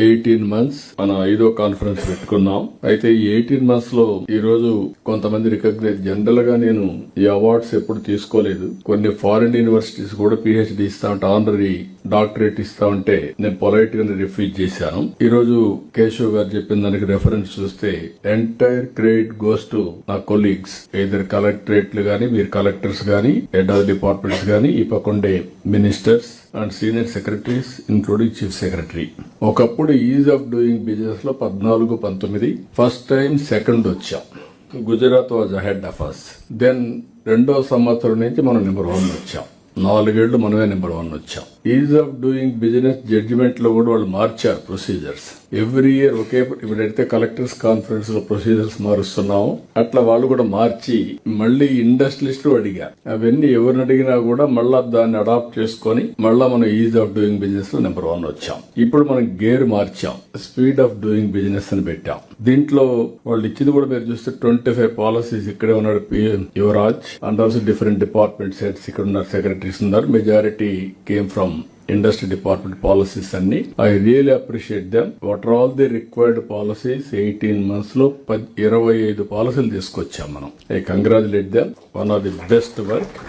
18 months మనం 5వ conference పెట్టుకున్నాం. అయితే ఈ 18 months లో ఈ రోజు కొంతమంది రికగ్నైజ్, జనరల్ గా నేను ఈ అవార్డ్స్ ఎప్పుడు తీసుకోలేదు. కొన్ని ఫారిన్ యూనివర్సిటీస్ కూడా PhD ఇస్తా ఉంటే, ఆనరీ డాక్టరేట్ ఇస్తా ఉంటే నేను పొలైట్ గా రిఫ్యూజ్ చేశాను. ఈ రోజు కేశవ్ గారు చెప్పిన దానికి రెఫరెన్స్ చూస్తే ఎంటైర్ క్రెడిట్ గోస్ టు నా కొలీగ్స్, ఇద్దరు కలెక్టరేట్లు గానీ, మీరు కలెక్టర్స్ గానీ, హెడ్ ఆఫ్ డిపార్ట్మెంట్స్ గానీ, ఈ పక్కండే ministers and senior secretaries including chief secretary. ఒకప్పుడు ఈజ్ ఆఫ్ డూయింగ్ బిజినెస్ లో 14-19 ఫస్ట్ టైం సెకండ్ వచ్చాం. Gujarat was ahead of us. Then 2వ సంవత్సరం నుంచి మనం నెంబర్ 1 వచ్చాం. 4 ఏళ్లు మనమే నెంబర్ 1 వచ్చాం. Ease of doing business judgement లో కూడా వాళ్ళు మార్చారు ప్రొసీజర్స్. ఎవ్రీ ఇయర్ ఒకే, ఇప్పుడైతే కలెక్టర్స్ కాన్ఫరెన్స్ లో ప్రొసీజర్స్ మారుస్తున్నాము, అట్లా వాళ్ళు కూడా మార్చి మళ్ళీ ఇండస్ట్రియలిస్ట్ అడిగారు. అవన్నీ ఎవరిని అడిగినా కూడా మళ్ళా దాన్ని అడాప్ట్ చేసుకుని మళ్ళా మనం ఈజ్ ఆఫ్ డూయింగ్ బిజినెస్ లో నెంబర్ 1 వచ్చాం. ఇప్పుడు మనం గేర్ మార్చాం, స్పీడ్ ఆఫ్ డూయింగ్ బిజినెస్ అని పెట్టాం. దీంట్లో వాళ్ళు ఇచ్చింది కూడా మీరు చూస్తే 25 పాలసీస్ ఇక్కడే ఉన్నాడు Yuvraj, and also different department heads ఇక్కడ ఉన్నారు, సెక్రటరీస్ ఉన్నారు. Majority came from industry department policies అన్ని. I really appreciate them. What are all the required policies 18 months లో 25 పాలసీలు తీసుకొచ్చాం మనం. I congratulate them. One of the best work.